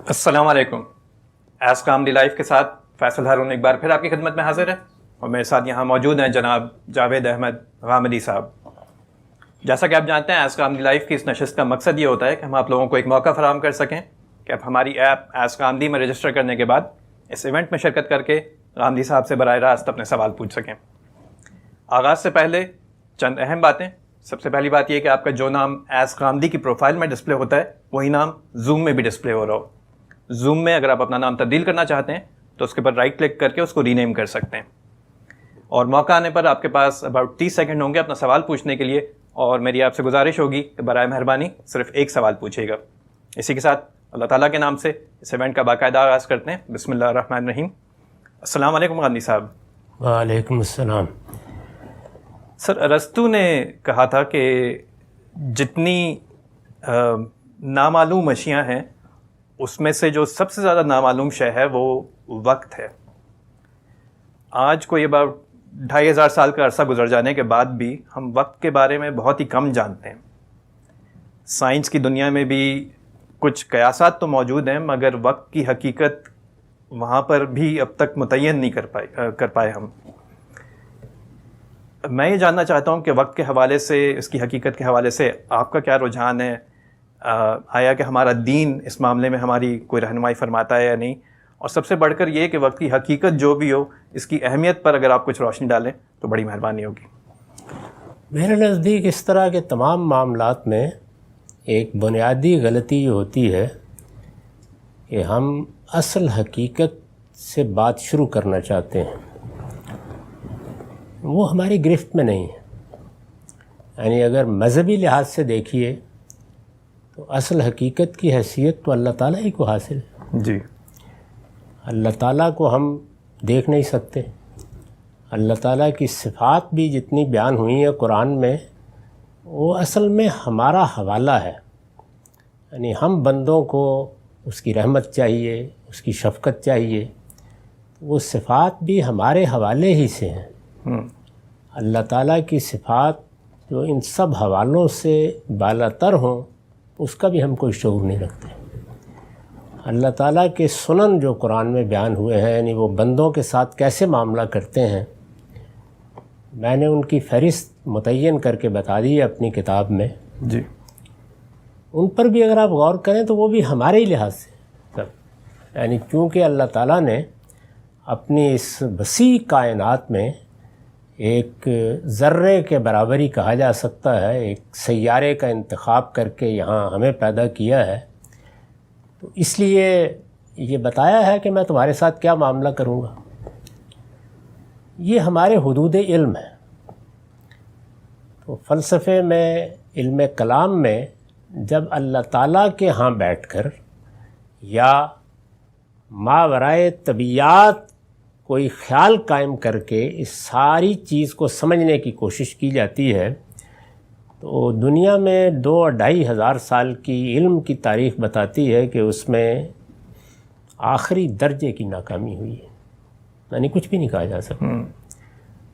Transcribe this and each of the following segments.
السلام علیکم. As com the life کے ساتھ فیصل ہارون ایک بار پھر آپ کی خدمت میں حاضر ہے اور میرے ساتھ یہاں موجود ہیں جناب جاوید احمد غامدی صاحب. جیسا کہ آپ جانتے ہیں ایز کام دی لائف کی اس نشست کا مقصد یہ ہوتا ہے کہ ہم آپ لوگوں کو ایک موقع فراہم کر سکیں کہ آپ ہماری ایپ ایز کام دی میں رجسٹر کرنے کے بعد اس ایونٹ میں شرکت کر کے غامدی صاحب سے براہ راست اپنے سوال پوچھ سکیں. آغاز سے پہلے چند اہم باتیں. سب سے پہلی بات یہ کہ آپ کا جو نام ایز غامدی کی پروفائل میں ڈسپلے ہوتا ہے وہی نام زوم میں بھی ڈسپلے ہو رہا ہو. زوم میں اگر آپ اپنا نام تبدیل کرنا چاہتے ہیں تو اس کے پر رائٹ کلک کر کے اس کو ری نیم کر سکتے ہیں. اور موقع آنے پر آپ کے پاس اباؤٹ 30 سیکنڈ ہوں گے اپنا سوال پوچھنے کے لیے, اور میری آپ سے گزارش ہوگی کہ برائے مہربانی صرف ایک سوال پوچھیے گا. اسی کے ساتھ اللہ تعالیٰ کے نام سے اس ایونٹ کا باقاعدہ آغاز کرتے ہیں. بسم اللہ الرحمن الرحیم. السلام علیکم غامدی صاحب. وعلیکم السلام. سر, ارسطو نے کہا تھا کہ جتنی نامعلوم اشیاء ہیں اس میں سے جو سب سے زیادہ نامعلوم شے ہے وہ وقت ہے. آج کوئی اباؤٹ 2500 سال کا عرصہ گزر جانے کے بعد بھی ہم وقت کے بارے میں بہت ہی کم جانتے ہیں. سائنس کی دنیا میں بھی کچھ قیاسات تو موجود ہیں مگر وقت کی حقیقت وہاں پر بھی اب تک متعین نہیں کر پائے ہم. میں یہ جاننا چاہتا ہوں کہ وقت کے حوالے سے, اس کی حقیقت کے حوالے سے آپ کا کیا رجحان ہے؟ آیا کہ ہمارا دین اس معاملے میں ہماری کوئی رہنمائی فرماتا ہے یا نہیں؟ اور سب سے بڑھ کر یہ کہ وقت کی حقیقت جو بھی ہو اس کی اہمیت پر اگر آپ کچھ روشنی ڈالیں تو بڑی مہربانی ہوگی. میرے نزدیک اس طرح کے تمام معاملات میں ایک بنیادی غلطی یہ ہوتی ہے کہ ہم اصل حقیقت سے بات شروع کرنا چاہتے ہیں. وہ ہماری گرفت میں نہیں ہے. یعنی اگر مذہبی لحاظ سے دیکھیے تو اصل حقیقت کی حیثیت تو اللہ تعالیٰ ہی کو حاصل ہے. جی. اللہ تعالیٰ کو ہم دیکھ نہیں سکتے. اللہ تعالیٰ کی صفات بھی جتنی بیان ہوئی ہیں قرآن میں وہ اصل میں ہمارا حوالہ ہے. یعنی ہم بندوں کو اس کی رحمت چاہیے, اس کی شفقت چاہیے. وہ صفات بھی ہمارے حوالے ہی سے ہیں. اللہ تعالیٰ کی صفات جو ان سب حوالوں سے بالا تر ہوں اس کا بھی ہم کوئی شعور نہیں رکھتے. اللہ تعالیٰ کے سنن جو قرآن میں بیان ہوئے ہیں, یعنی وہ بندوں کے ساتھ کیسے معاملہ کرتے ہیں, میں نے ان کی فہرست متعین کر کے بتا دی ہے اپنی کتاب میں. جی. ان پر بھی اگر آپ غور کریں تو وہ بھی ہمارے ہی لحاظ سے سب, یعنی کیونکہ اللہ تعالیٰ نے اپنی اس وسیع کائنات میں ایک ذرے کے برابر ہی کہا جا سکتا ہے ایک سیارے کا انتخاب کر کے یہاں ہمیں پیدا کیا ہے, تو اس لیے یہ بتایا ہے کہ میں تمہارے ساتھ کیا معاملہ کروں گا. یہ ہمارے حدود علم ہے. تو فلسفے میں, علم کلام میں جب اللہ تعالیٰ کے ہاں بیٹھ کر یا ماورائے طبیعات کوئی خیال قائم کر کے اس ساری چیز کو سمجھنے کی کوشش کی جاتی ہے تو دنیا میں 2-2.5 ہزار سال کی علم کی تاریخ بتاتی ہے کہ اس میں آخری درجے کی ناکامی ہوئی ہے. یعنی کچھ بھی نہیں کہا جا سکتا.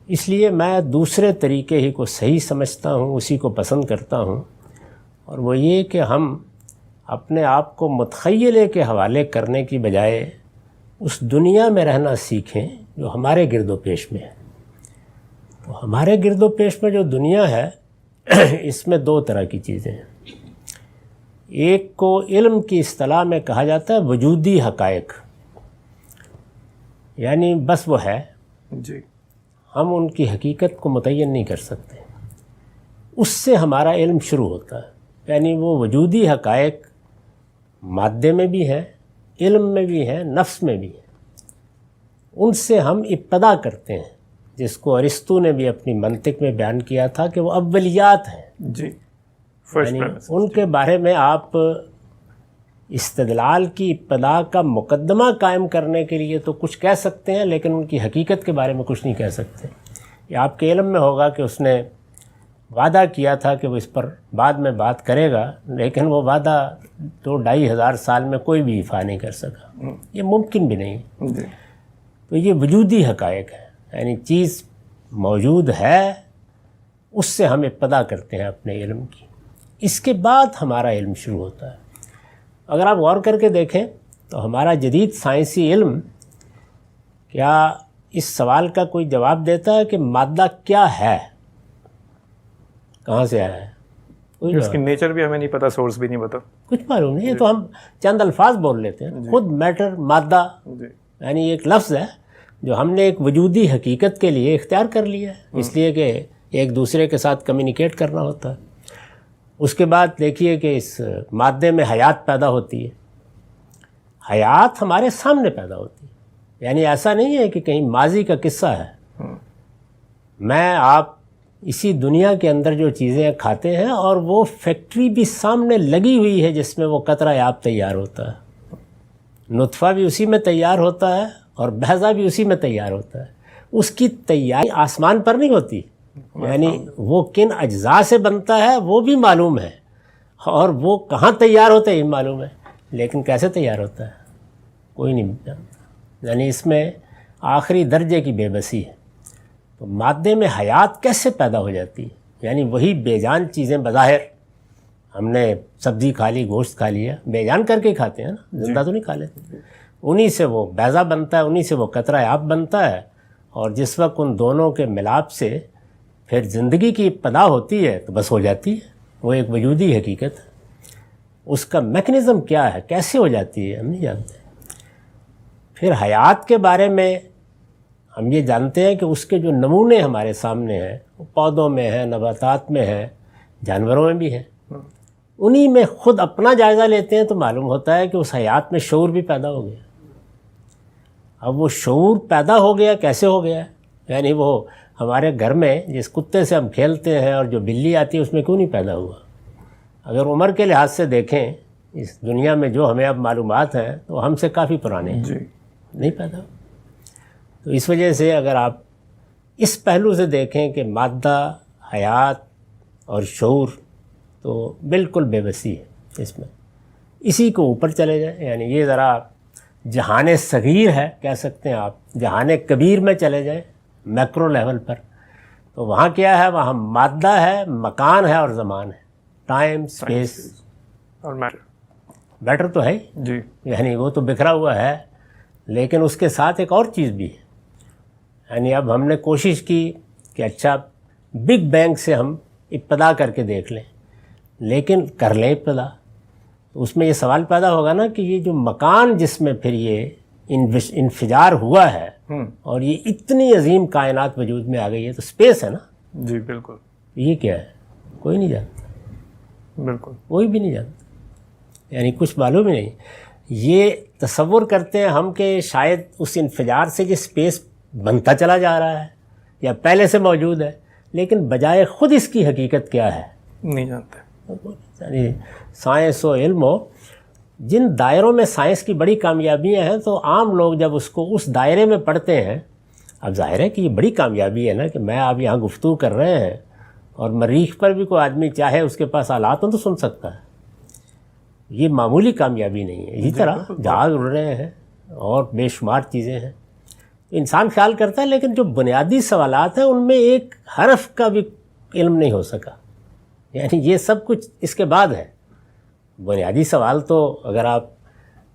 اس لیے میں دوسرے طریقے ہی کو صحیح سمجھتا ہوں, اسی کو پسند کرتا ہوں, اور وہ یہ کہ ہم اپنے آپ کو متخیلے کے حوالے کرنے کی بجائے اس دنیا میں رہنا سیکھیں جو ہمارے گرد و پیش میں ہے. تو ہمارے گرد و پیش میں جو دنیا ہے اس میں 2 طرح کی چیزیں ہیں. ایک کو علم کی اصطلاح میں کہا جاتا ہے وجودی حقائق, یعنی بس وہ ہے. جی. ہم ان کی حقیقت کو متعین نہیں کر سکتے. اس سے ہمارا علم شروع ہوتا ہے. یعنی وہ وجودی حقائق مادے میں بھی ہیں, علم میں بھی ہیں, نفس میں بھی ہیں. ان سے ہم ابتدا کرتے ہیں, جس کو ارسطو نے بھی اپنی منطق میں بیان کیا تھا کہ وہ اولیات ہیں. جی. یعنی ان کے بارے میں آپ استدلال کی ابتدا کا مقدمہ قائم کرنے کے لیے تو کچھ کہہ سکتے ہیں لیکن ان کی حقیقت کے بارے میں کچھ نہیں کہہ سکتے. یہ آپ کے علم میں ہوگا کہ اس نے وعدہ کیا تھا کہ وہ اس پر بعد میں بات کرے گا, لیکن وہ وعدہ 2-2.5 ہزار سال میں کوئی بھی ایفا نہیں کر سکا. یہ ممکن بھی نہیں. تو یہ وجودی حقائق ہے, یعنی چیز موجود ہے, اس سے ہم ابتدا کرتے ہیں اپنے علم کی. اس کے بعد ہمارا علم شروع ہوتا ہے. اگر آپ غور کر کے دیکھیں تو ہمارا جدید سائنسی علم کیا اس سوال کا کوئی جواب دیتا ہے کہ مادہ کیا ہے، کہاں سے آیا ہے؟ کوئی اس کی نیچر بھی ہمیں نہیں پتہ، سورس بھی نہیں پتہ، کچھ معلوم نہیں. یہ تو ہم چند الفاظ بول لیتے ہیں. خود میٹر، مادہ، یعنی ایک لفظ ہے جو ہم نے ایک وجودی حقیقت کے لیے اختیار کر لیا ہے، اس لیے کہ ایک دوسرے کے ساتھ کمیونیکیٹ کرنا ہوتا ہے. اس کے بعد دیکھیے کہ اس مادے میں حیات پیدا ہوتی ہے. حیات ہمارے سامنے پیدا ہوتی ہے، یعنی ایسا نہیں ہے کہ کہیں ماضی کا قصہ ہے. میں آپ اسی دنیا کے اندر جو چیزیں کھاتے ہیں، اور وہ فیکٹری بھی سامنے لگی ہوئی ہے جس میں وہ قطرہ آب تیار ہوتا ہے، نطفہ بھی اسی میں تیار ہوتا ہے اور بہضہ بھی اسی میں تیار ہوتا ہے. اس کی تیاری آسمان پر نہیں ہوتی، یعنی وہ کن اجزاء سے بنتا ہے وہ بھی معلوم ہے، اور وہ کہاں تیار ہوتا ہے یہ معلوم ہے، لیکن کیسے تیار ہوتا ہے کوئی نہیں جانتا. یعنی اس میں آخری درجے کی بے بسی ہے. تو مادے میں حیات کیسے پیدا ہو جاتی ہے؟ یعنی وہی بے جان چیزیں بظاہر ہم نے سبزی کھا لی، گوشت کھا لیا، بے جان کر کے کھاتے ہیں نا، زندہ تو نہیں کھا لیتے. انہی سے وہ بیضہ بنتا ہے، انہی سے وہ قطرہ آب بنتا ہے، اور جس وقت ان دونوں کے ملاپ سے پھر زندگی کی ابتدا ہوتی ہے تو بس ہو جاتی ہے. وہ ایک وجودی حقیقت ہے. اس کا میکنزم کیا ہے، کیسے ہو جاتی ہے، ہم نہیں جانتے. پھر حیات کے بارے میں ہم یہ جانتے ہیں کہ اس کے جو نمونے ہمارے سامنے ہیں، وہ پودوں میں ہیں، نباتات میں ہیں، جانوروں میں بھی ہیں. انہی میں خود اپنا جائزہ لیتے ہیں تو معلوم ہوتا ہے کہ اس حیات میں شعور بھی پیدا ہو گیا. اب وہ شعور پیدا ہو گیا کیسے ہو گیا؟ یعنی وہ ہمارے گھر میں جس کتے سے ہم کھیلتے ہیں اور جو بلی آتی ہے اس میں کیوں نہیں پیدا ہوا؟ اگر عمر کے لحاظ سے دیکھیں اس دنیا میں جو ہمیں اب معلومات ہیں تو ہم سے کافی پرانے ہیں، نہیں پیدا. تو اس وجہ سے اگر آپ اس پہلو سے دیکھیں کہ مادہ، حیات اور شعور، تو بالکل بے بسی ہے اس میں. اسی کو اوپر چلے جائیں، یعنی یہ ذرا جہان صغیر ہے کہہ سکتے ہیں آپ، جہان کبیر میں چلے جائیں میکرو لیول پر، تو وہاں کیا ہے؟ وہاں مادہ ہے، مکان ہے اور زمان ہے، ٹائم، سپیس اور میٹر. میٹر تو ہے ہی، جی، یعنی وہ تو بکھرا ہوا ہے، لیکن اس کے ساتھ ایک اور چیز بھی ہے. یعنی اب ہم نے کوشش کی کہ اچھا بگ بینگ سے ہم ابتدا کر کے دیکھ لیں، لیکن کر لیں ابتدا تو اس میں یہ سوال پیدا ہوگا نا کہ یہ جو مکان جس میں پھر یہ انفجار ہوا ہے اور یہ اتنی عظیم کائنات وجود میں آ گئی ہے، تو سپیس ہے نا. جی بالکل. یہ کیا ہے؟ کوئی نہیں جانتا، بالکل کوئی بھی نہیں جانتا، یعنی کچھ معلوم ہی نہیں. یہ تصور کرتے ہیں ہم کہ شاید اس انفجار سے یہ سپیس بنتا چلا جا رہا ہے یا پہلے سے موجود ہے، لیکن بجائے خود اس کی حقیقت کیا ہے نہیں جانتے. یعنی سائنس و علم ہو، جن دائروں میں سائنس کی بڑی کامیابیاں ہیں تو عام لوگ جب اس کو اس دائرے میں پڑھتے ہیں، اب ظاہر ہے کہ یہ بڑی کامیابی ہے نا کہ میں آپ یہاں گفتگو کر رہے ہیں اور مریخ پر بھی کوئی آدمی چاہے اس کے پاس آلات ہوں تو سن سکتا ہے. یہ معمولی کامیابی نہیں ہے. اسی طرح جہاز اڑ رہے ہیں اور بے شمار چیزیں ہیں. انسان خیال کرتا ہے، لیکن جو بنیادی سوالات ہیں ان میں ایک حرف کا بھی علم نہیں ہو سکا. یعنی یہ سب کچھ اس کے بعد ہے. بنیادی سوال تو اگر آپ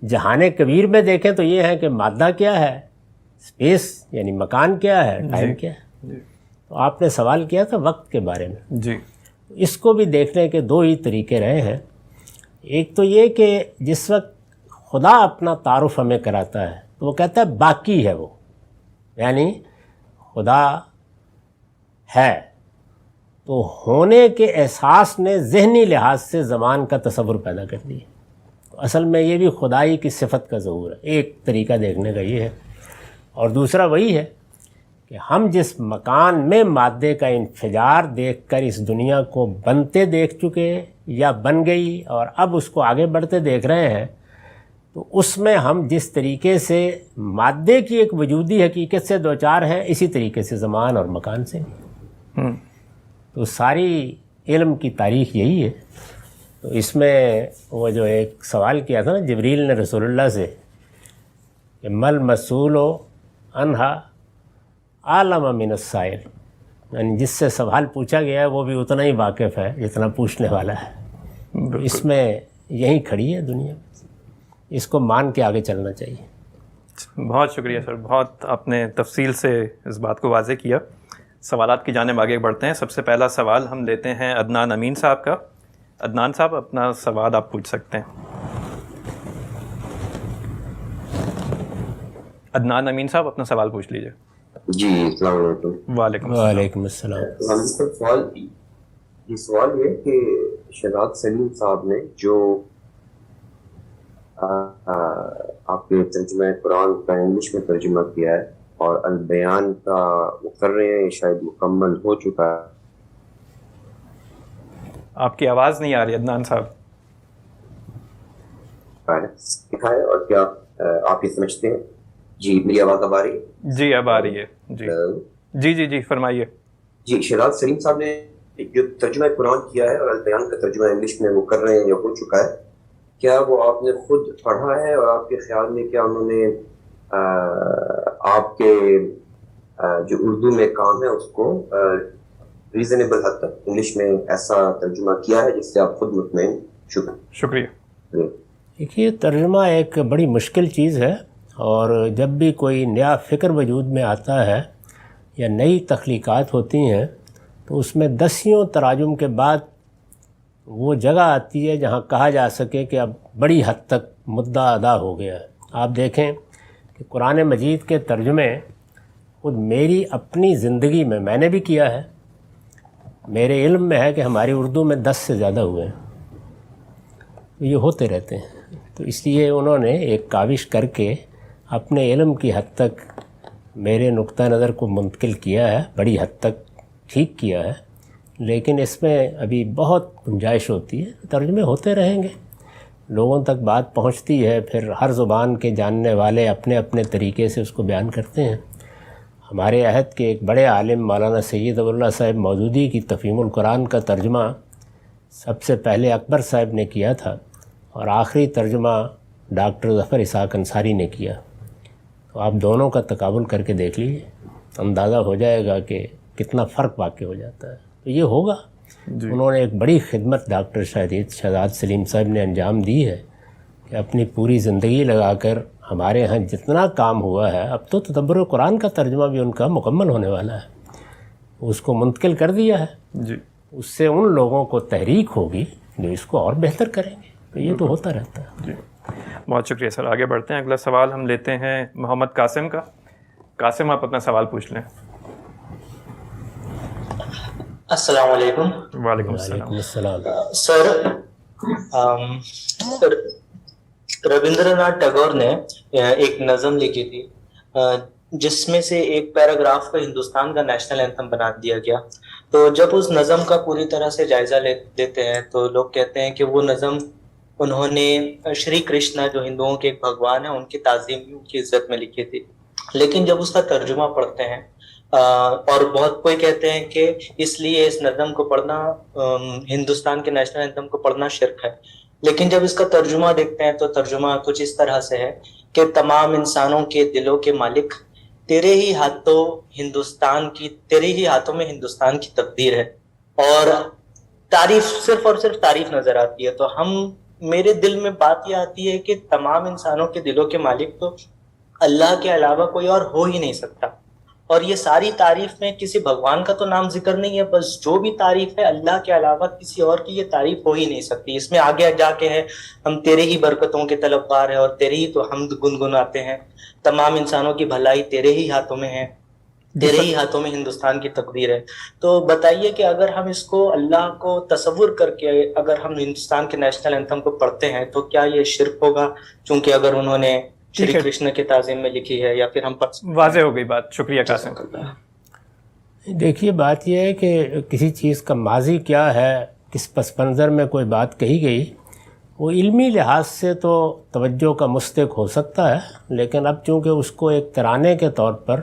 جہان کبیر میں دیکھیں تو یہ ہے کہ مادہ کیا ہے، سپیس یعنی مکان کیا ہے، ٹائم کیا ہے. تو آپ نے سوال کیا تھا وقت کے بارے میں. جی، اس کو بھی دیکھنے کے دو ہی طریقے رہے ہیں. ایک تو یہ کہ جس وقت خدا اپنا تعارف ہمیں کراتا ہے تو وہ کہتا ہے باقی ہے، وہ یعنی خدا ہے. تو ہونے کے احساس نے ذہنی لحاظ سے زمان کا تصور پیدا کر دیا. تو اصل میں یہ بھی خدائی کی صفت کا ظہور ہے. ایک طریقہ دیکھنے کا یہ ہے. اور دوسرا وہی ہے کہ ہم جس مکان میں مادے کا انفجار دیکھ کر اس دنیا کو بنتے دیکھ چکے یا بن گئی اور اب اس کو آگے بڑھتے دیکھ رہے ہیں، تو اس میں ہم جس طریقے سے مادے کی ایک وجودی حقیقت سے دوچار ہیں، اسی طریقے سے زمان اور مکان سے بھی. تو ساری علم کی تاریخ یہی ہے. تو اس میں وہ جو ایک سوال کیا تھا نا جبریل نے رسول اللہ سے کہ مل مسئول عنہا عالم من السائل، یعنی جس سے سوال پوچھا گیا ہے وہ بھی اتنا ہی واقف ہے جتنا پوچھنے والا ہے. اس میں یہی کھڑی ہے دنیا میں. اس کو مان کے آگے چلنا چاہیے. بہت شکریہ سر، بہت آپ نے تفصیل سے اس بات کو واضح کیا. سوالات کی جانب آگے بڑھتے ہیں. سب سے پہلا سوال ہم لیتے ہیں عدنان امین صاحب کا. عدنان صاحب اپنا سوال آپ پوچھ سکتے ہیں. عدنان امین صاحب اپنا سوال پوچھ لیجیے. جی السلام علیکم. وعلیکم السلام. سوال یہ کہ شہزاد سلیم صاحب نے جو آپ کے ترجمہ قرآن کا انگلش میں ترجمہ کیا ہے اور البیان کا وہ کر رہے ہیں، شاید مکمل ہو چکا ہے. آپ کی آواز نہیں آ رہی عدنان صاحب. دکھائے اور کیا آپ یہ سمجھتے ہیں؟ جی میری آواز اب آ رہی ہے؟ جی اب آ رہی ہے. جی فرمائیے. جی شہزاد سلیم صاحب نے جو ترجمہ قرآن کیا ہے اور البیان کا ترجمہ انگلش میں وہ کر رہے ہیں یا ہو چکا ہے، کیا وہ آپ نے خود پڑھا ہے اور آپ کے خیال میں کیا انہوں نے آپ کے جو اردو میں کام ہے اس کو ریزنیبل حد تک انگلش میں ایسا ترجمہ کیا ہے جس سے آپ خود مطمئن؟ شکریہ. دیکھیے ترجمہ ایک بڑی مشکل چیز ہے، اور جب بھی کوئی نیا فکر وجود میں آتا ہے یا نئی تخلیقات ہوتی ہیں تو اس میں دسیوں تراجم کے بعد وہ جگہ آتی ہے جہاں کہا جا سکے کہ اب بڑی حد تک مدعا ادا ہو گیا ہے. آپ دیکھیں کہ قرآن مجید کے ترجمے خود میری اپنی زندگی میں نے بھی کیا ہے. میرے علم میں ہے کہ ہماری اردو میں 10 سے زیادہ ہوئے ہیں. یہ ہوتے رہتے ہیں. تو اس لیے انہوں نے ایک کاوش کر کے اپنے علم کی حد تک میرے نقطہ نظر کو منتقل کیا ہے، بڑی حد تک ٹھیک کیا ہے، لیکن اس میں ابھی بہت گنجائش ہوتی ہے. ترجمے ہوتے رہیں گے، لوگوں تک بات پہنچتی ہے، پھر ہر زبان کے جاننے والے اپنے اپنے طریقے سے اس کو بیان کرتے ہیں. ہمارے عہد کے ایک بڑے عالم مولانا سید ابو اللہ صاحب مودودی کی تفہیم القرآن کا ترجمہ سب سے پہلے اکبر صاحب نے کیا تھا، اور آخری ترجمہ ڈاکٹر ظفر اسحاق انصاری نے کیا. تو آپ دونوں کا تقابل کر کے دیکھ لیجیے، اندازہ ہو جائے گا کہ کتنا فرق واقع ہو جاتا ہے. تو یہ ہوگا. انہوں نے ایک بڑی خدمت ڈاکٹر شہزاد سلیم صاحب نے انجام دی ہے کہ اپنی پوری زندگی لگا کر ہمارے ہاں جتنا کام ہوا ہے، اب تو تدبر قرآن کا ترجمہ بھی ان کا مکمل ہونے والا ہے، اس کو منتقل کر دیا ہے. جی اس سے ان لوگوں کو تحریک ہوگی جو اس کو اور بہتر کریں گے. تو یہ تو ہوتا رہتا ہے. جی بہت شکریہ سر. آگے بڑھتے ہیں. اگلا سوال ہم لیتے ہیں محمد قاسم کا. قاسم آپ اپنا سوال پوچھ لیں. السلام علیکم. وعلیکم وعلیکم السلام. السلام. سر ربندر ناتھ ٹیگور نے ایک نظم لکھی تھی جس میں سے ایک پیراگراف کو ہندوستان کا نیشنل اینتھم بنا دیا گیا. تو جب اس نظم کا پوری طرح سے جائزہ لیتے ہیں تو لوگ کہتے ہیں کہ وہ نظم انہوں نے شری کرشنا جو ہندوؤں کے ایک بھگوان ہیں ان کی تعظیم ان کی عزت میں لکھی تھی. لیکن جب اس کا ترجمہ پڑھتے ہیں اور بہت کوئی کہتے ہیں کہ اس لیے اس نظم کو پڑھنا ہندوستان کے نیشنل اینتھم کو پڑھنا شرک ہے. لیکن جب اس کا ترجمہ دیکھتے ہیں تو ترجمہ کچھ اس طرح سے ہے کہ تمام انسانوں کے دلوں کے مالک تیرے ہی ہاتھوں میں ہندوستان کی تقدیر ہے. اور تعریف صرف اور صرف تعریف نظر آتی ہے. تو میرے دل میں بات یہ آتی ہے کہ تمام انسانوں کے دلوں کے مالک تو اللہ کے علاوہ کوئی اور ہو ہی نہیں سکتا. اور یہ ساری تعریف میں کسی بھگوان کا تو نام ذکر نہیں ہے، بس جو بھی تعریف ہے اللہ کے علاوہ کسی اور کی یہ تعریف ہو ہی نہیں سکتی. اس میں آگے جا کے ہے ہم تیرے ہی برکتوں کے طلبگار ہیں اور تیرے ہی تو حمد گنگناتے ہیں. تمام انسانوں کی بھلائی تیرے ہی ہاتھوں میں ہے، تیرے ہی ہاتھوں میں ہندوستان کی تقدیر ہے. تو بتائیے کہ اگر ہم اس کو اللہ کو تصور کر کے اگر ہم ہندوستان کے نیشنل اینتھم کو پڑھتے ہیں تو کیا یہ شرک ہوگا؟ چونکہ اگر انہوں نے شری کرشن کی تعظیم میں لکھی ہے، یا پھر ہم واضح ہو گئی بات. شکریہ قاسم. دیکھیے بات یہ ہے کہ کسی چیز کا ماضی کیا ہے، کس پس منظر میں کوئی بات کہی گئی، وہ علمی لحاظ سے تو توجہ کا مستحق ہو سکتا ہے، لیکن اب چونکہ اس کو ایک ترانے کے طور پر،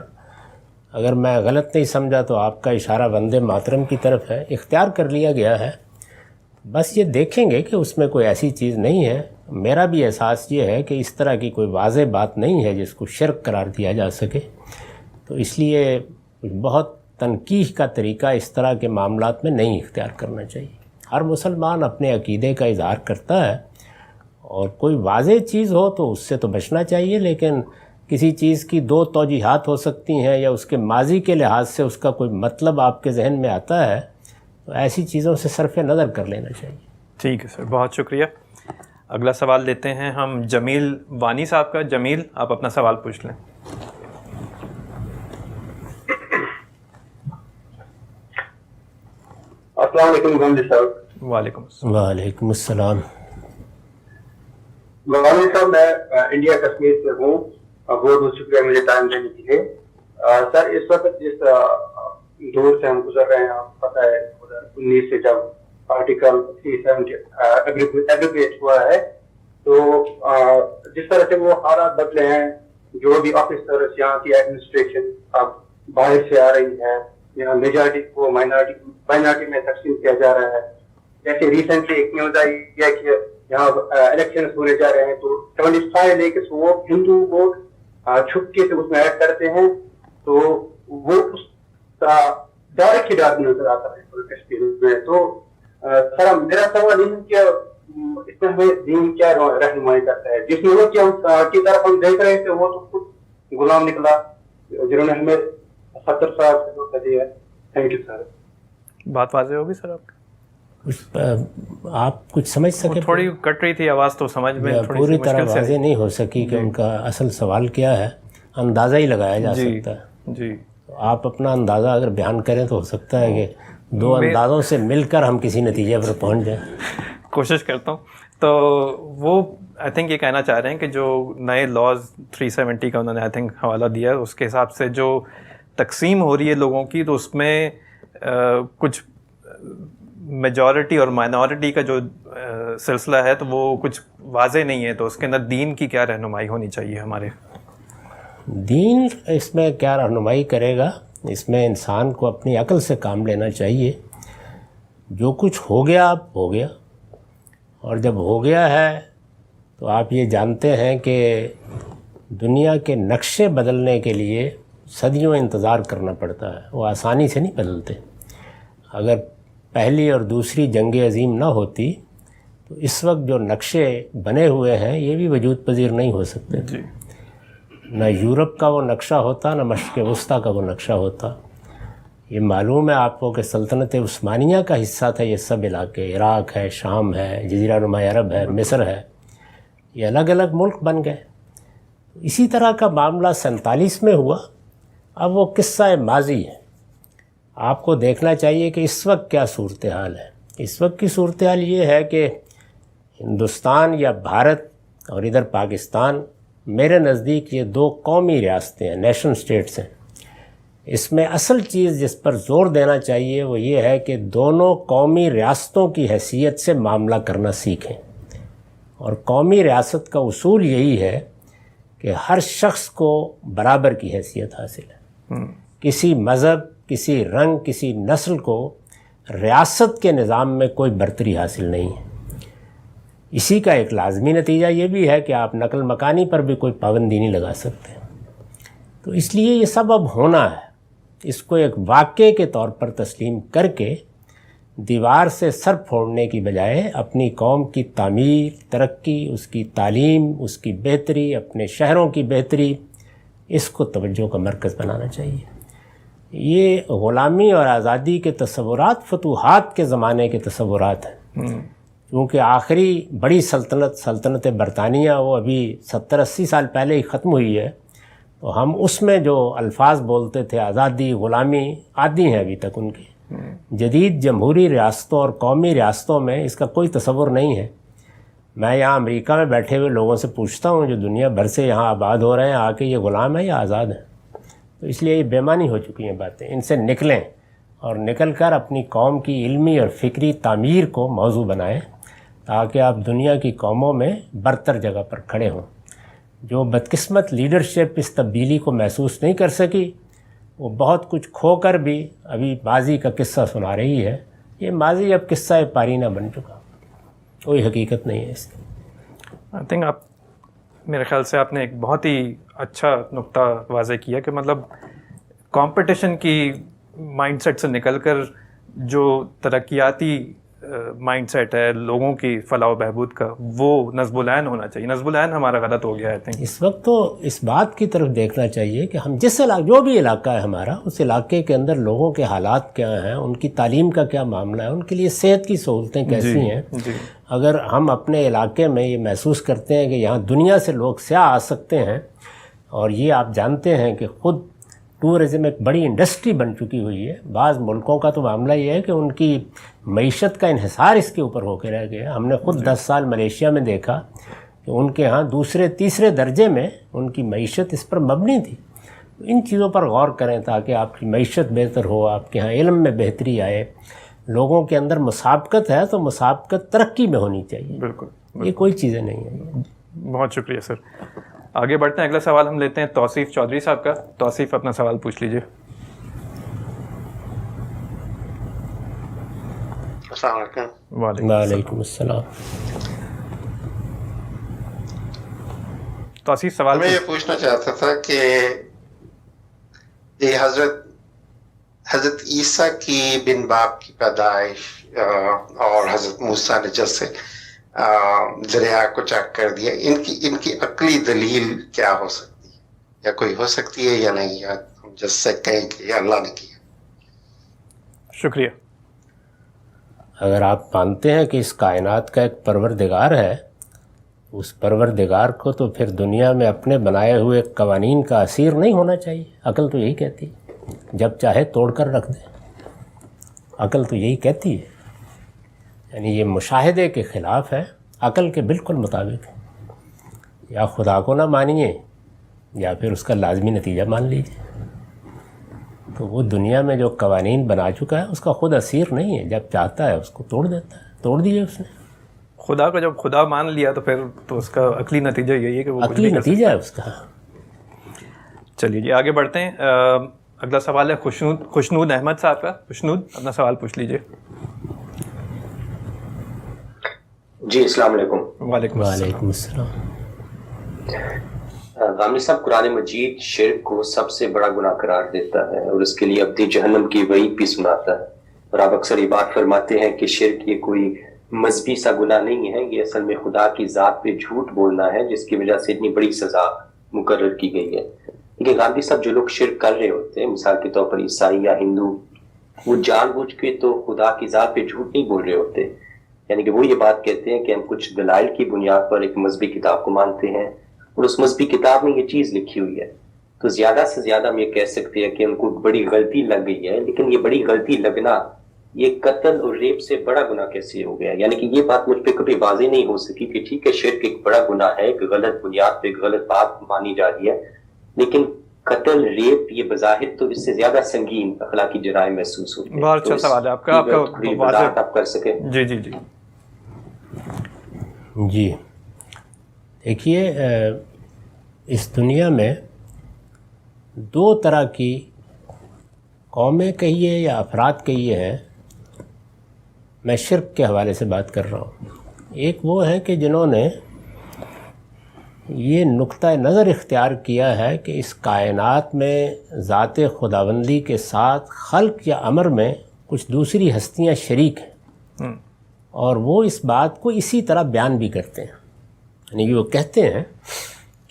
اگر میں غلط نہیں سمجھا تو آپ کا اشارہ وندے ماترم کی طرف ہے، اختیار کر لیا گیا ہے. بس یہ دیکھیں گے کہ اس میں کوئی ایسی چیز نہیں ہے. میرا بھی احساس یہ ہے کہ اس طرح کی کوئی واضح بات نہیں ہے جس کو شرک قرار دیا جا سکے. تو اس لیے بہت تنقیح کا طریقہ اس طرح کے معاملات میں نہیں اختیار کرنا چاہیے. ہر مسلمان اپنے عقیدے کا اظہار کرتا ہے اور کوئی واضح چیز ہو تو اس سے تو بچنا چاہیے، لیکن کسی چیز کی دو توجیحات ہو سکتی ہیں یا اس کے ماضی کے لحاظ سے اس کا کوئی مطلب آپ کے ذہن میں آتا ہے تو ایسی چیزوں سے صرف نظر کر لینا چاہیے۔ ٹھیک ہے سر، بہت شکریہ۔ اگلا سوال لیتے ہیں ہم جمیل وانی صاحب کا۔ جمیل، آپ اپنا سوال پوچھ لیں۔ السلام علیکم غامدی صاحب۔ وعلیکم السلام۔ وعلیکم السلام۔ غامدی صاحب، میں انڈیا کشمیر سے ہوں، بہت بہت شکریہ مجھے ٹائم دینے کے لیے۔ سر، اس وقت جس دور سے ہم گزر رہے ہیں، آپ پتہ ہے 2019 سے جب آرٹیکل 370 ایگریگیٹ ہوا ہے تو جس طرح سے وہ حالات بدلے ہیں، جو بھی آفیسرس یہاں کی ایڈمنسٹریشن اب باہر سے آ رہی ہے، یہاں میجارٹی کو مائنارٹی میں تقسیم کیا جا رہا ہے۔ جیسے ریسنٹلی ایک نیوز آئی ہے کہ یہاں الیکشن ہونے جا رہے ہیں تو 75 لیکس وہ ہندو ووٹ چھپکے سے اس میں ایڈ کرتے ہیں، تو وہ اس کا ڈائریکٹ ہی نظر آتا ہے کشمیر میں۔ تو سر، میرا سوال یہ ہے کہ اس میں ہمیں دین کیا رہنمائی کرتا ہے؟ جس ملک کی طرف ہم دیکھ رہے تھے وہ تو خود غلام نکلا، جنہوں نے ہمیں 70 سال سے دھوکہ دیا ہے۔ Thank you sir. بات واضح ہوگی سر آپ کی؟ آپ کچھ سمجھ سکے؟ تھوڑی کٹ رہی تھی آواز، تو سمجھ میں پوری طرح واضح نہیں ہو سکی کہ ان کا اصل سوال کیا ہے، اندازہ ہی لگایا جا سکتا ہے۔ جی، آپ اپنا اندازہ اگر بیان کریں تو ہو سکتا ہے کہ دو اندازوں سے مل کر ہم کسی نتیجے پر پہنچ جائیں۔ کوشش کرتا ہوں۔ تو وہ آئی تھنک یہ کہنا چاہ رہے ہیں کہ جو نئے لاز 370 کا انہوں نے آئی تھنک حوالہ دیا ہے، اس کے حساب سے جو تقسیم ہو رہی ہے لوگوں کی، تو اس میں کچھ میجورٹی اور مائنورٹی کا جو سلسلہ ہے تو وہ کچھ واضح نہیں ہے، تو اس کے اندر دین کی کیا رہنمائی ہونی چاہیے ہمارے؟ دین اس میں کیا رہنمائی کرے گا؟ اس میں انسان کو اپنی عقل سے کام لینا چاہیے۔ جو کچھ ہو گیا اب ہو گیا، اور جب ہو گیا ہے تو آپ یہ جانتے ہیں کہ دنیا کے نقشے بدلنے کے لیے صدیوں انتظار کرنا پڑتا ہے، وہ آسانی سے نہیں بدلتے۔ اگر پہلی اور دوسری جنگ عظیم نہ ہوتی تو اس وقت جو نقشے بنے ہوئے ہیں یہ بھی وجود پذیر نہیں ہو سکتے۔ جی، نہ یورپ کا وہ نقشہ ہوتا، نہ مشرق وسطیٰ کا وہ نقشہ ہوتا۔ یہ معلوم ہے آپ کو کہ سلطنت عثمانیہ کا حصہ تھا یہ سب علاقے، عراق ہے، شام ہے، جزیرہ نما عرب ہے، مصر ہے، یہ الگ الگ ملک بن گئے۔ اسی طرح کا معاملہ 47 میں ہوا۔ اب وہ قصہ ماضی ہے، آپ کو دیکھنا چاہیے کہ اس وقت کیا صورتحال ہے۔ اس وقت کی صورتحال یہ ہے کہ ہندوستان یا بھارت اور ادھر پاکستان، میرے نزدیک یہ دو قومی ریاستیں ہیں، نیشن سٹیٹس ہیں۔ اس میں اصل چیز جس پر زور دینا چاہیے وہ یہ ہے کہ دونوں قومی ریاستوں کی حیثیت سے معاملہ کرنا سیکھیں، اور قومی ریاست کا اصول یہی ہے کہ ہر شخص کو برابر کی حیثیت حاصل ہے۔ کسی مذہب، کسی رنگ، کسی نسل کو ریاست کے نظام میں کوئی برتری حاصل نہیں ہے۔ اسی کا ایک لازمی نتیجہ یہ بھی ہے کہ آپ نقل مکانی پر بھی کوئی پابندی نہیں لگا سکتے۔ تو اس لیے یہ سب اب ہونا ہے، اس کو ایک واقعے کے طور پر تسلیم کر کے دیوار سے سر پھوڑنے کی بجائے اپنی قوم کی تعمیر، ترقی، اس کی تعلیم، اس کی بہتری، اپنے شہروں کی بہتری، اس کو توجہ کا مرکز بنانا چاہیے۔ یہ غلامی اور آزادی کے تصورات فتوحات کے زمانے کے تصورات ہیں، کیونکہ آخری بڑی سلطنت برطانیہ وہ ابھی 70-80 سال پہلے ہی ختم ہوئی ہے، تو ہم اس میں جو الفاظ بولتے تھے آزادی، غلامی، عادی ہیں ابھی تک ان کے۔ جدید جمہوری ریاستوں اور قومی ریاستوں میں اس کا کوئی تصور نہیں ہے۔ میں یہاں امریکہ میں بیٹھے ہوئے لوگوں سے پوچھتا ہوں جو دنیا بھر سے یہاں آباد ہو رہے ہیں، آ کے یہ غلام ہیں یا آزاد ہیں؟ تو اس لیے یہ بے معنی ہو چکی ہیں باتیں۔ ان سے نکلیں اور نکل کر اپنی قوم کی علمی اور فکری تعمیر کو موضوع بنائیں، تاکہ آپ دنیا کی قوموں میں برتر جگہ پر کھڑے ہوں۔ جو بدقسمت لیڈرشپ اس تبدیلی کو محسوس نہیں کر سکی، وہ بہت کچھ کھو کر بھی ابھی ماضی کا قصہ سنا رہی ہے۔ یہ ماضی اب قصہ پارینہ بن چکا، کوئی حقیقت نہیں ہے اس کی۔ آئی تھنک آپ، میرے خیال سے آپ نے ایک بہت ہی اچھا نقطہ واضح کیا کہ مطلب کمپٹیشن کی مائنڈ سیٹ سے نکل کر جو ترقیاتی مائنڈ سیٹ ہے لوگوں کی فلاح و بہبود کا، وہ نصب العین ہونا چاہیے. نصب العین ہمارا غلط ہو گیا ہے. اس وقت تو اس بات کی طرف دیکھنا چاہیے کہ ہم جس جو بھی علاقہ ہے ہمارا، اس علاقے کے اندر لوگوں کے حالات کیا ہیں، ان کی تعلیم کا کیا معاملہ ہے، ان کے لیے صحت کی سہولتیں کیسی ہیں. اگر ہم اپنے علاقے میں یہ محسوس کرتے ہیں کہ یہاں دنیا سے لوگ سیاح آ سکتے ہیں، اور یہ آپ جانتے ہیں کہ خود ٹورزم ایک بڑی انڈسٹری بن چکی ہوئی ہے. بعض ملکوں کا تو معاملہ یہ ہے کہ ان کی معیشت کا انحصار اس کے اوپر ہو کے رہ گیا. ہم نے خود 10 سال ملیشیا میں دیکھا کہ ان کے ہاں دوسرے تیسرے درجے میں ان کی معیشت اس پر مبنی تھی. ان چیزوں پر غور کریں تاکہ آپ کی معیشت بہتر ہو، آپ کے ہاں علم میں بہتری آئے. لوگوں کے اندر مسابقت ہے تو مسابقت ترقی میں ہونی چاہیے. بالکل، یہ کوئی چیزیں نہیں ہیں. بہت شکریہ سر. آگے بڑھتے ہیں. اگلا سوال ہم لیتے ہیں توصیف چودھری صاحب کا. توصیف اپنا سوال پوچھ لیجئے. السلام علیکم. وعلیکم السلام. توصیف سوال میں یہ پوچھنا چاہتا تھا کہ یہ حضرت عیسیٰ کی بن باپ کی پیدائش اور حضرت موسیٰ نے جیسے دریا کو چاک کر دیا، ان کی عقلی دلیل کیا ہو سکتی ہے، یا کوئی ہو سکتی ہے یا نہیں، یا ہم جس سے کہیں کہ یہ اللہ نے کیا. شکریہ. اگر آپ مانتے ہیں کہ اس کائنات کا ایک پروردگار ہے، اس پروردگار کو تو پھر دنیا میں اپنے بنائے ہوئے قوانین کا اسیر نہیں ہونا چاہیے. عقل تو یہی کہتی ہے جب چاہے توڑ کر رکھ دے. عقل تو یہی کہتی ہے. یعنی یہ مشاہدے کے خلاف ہے، عقل کے بالکل مطابق ہے. یا خدا کو نہ مانیے یا پھر اس کا لازمی نتیجہ مان لیجیے. تو وہ دنیا میں جو قوانین بنا چکا ہے اس کا خود اسیر نہیں ہے. جب چاہتا ہے اس کو توڑ دیتا ہے. توڑ دیے اس نے. خدا کو جب خدا مان لیا تو پھر تو اس کا عقلی نتیجہ یہی ہے کہ وہ عقلی نتیجہ ہے اس کا. چلیے جی آگے بڑھتے ہیں. اگلا سوال ہے خوشنود احمد صاحب کا. خوشنود اپنا سوال پوچھ لیجئے. جی السلام علیکم. وعلیکم السلام. غامدی صاحب، قرآن مجید شرک کو سب سے بڑا گناہ قرار دیتا ہے اور اس کے لیے ابدی جہنم کی وعید بھی سناتا ہے. اور آپ اکثر یہ بات فرماتے ہیں کہ شرک یہ کوئی مذہبی سا گناہ نہیں ہے، یہ اصل میں خدا کی ذات پہ جھوٹ بولنا ہے، جس کی وجہ سے اتنی بڑی سزا مقرر کی گئی ہے. لیکن غامدی صاحب، جو لوگ شرک کر رہے ہوتے ہیں، مثال کے طور پر عیسائی یا ہندو، وہ جان بوجھ کے تو خدا کی ذات پہ جھوٹ نہیں بول رہے ہوتے. یعنی کہ وہ یہ بات کہتے ہیں کہ ہم کچھ دلائل کی بنیاد پر ایک مذہبی کتاب کو مانتے ہیں اور اس مذہبی کتاب میں یہ چیز لکھی ہوئی ہے. تو زیادہ سے زیادہ ہم یہ کہہ سکتے ہیں کہ ان کو بڑی غلطی لگ گئی ہے. لیکن یہ بڑی غلطی لگنا یہ قتل اور ریپ سے بڑا گناہ کیسے ہو گیا؟ یعنی کہ یہ بات مجھ پہ کبھی واضح نہیں ہو سکی کہ ٹھیک ہے شرک ایک بڑا گناہ ہے، ایک غلط بنیاد پہ غلط بات مانی جا رہی ہے، لیکن قتل ریپ یہ بظاہر تو اس سے زیادہ سنگین اخلاقی جرائم محسوس ہوتے ہیں. بہت اچھا سوال ہے آپ کا. وضاحت آپ کر سکیں. جی جی جی جی دیکھیے، اس دنیا میں دو طرح کی قومیں کہیے یا افراد کہیے ہیں. میں شرک کے حوالے سے بات کر رہا ہوں. ایک وہ ہے کہ جنہوں نے یہ نقطہ نظر اختیار کیا ہے کہ اس کائنات میں ذات خداوندی کے ساتھ خلق یا امر میں کچھ دوسری ہستیاں شریک ہیں، اور وہ اس بات کو اسی طرح بیان بھی کرتے ہیں. یعنی وہ کہتے ہیں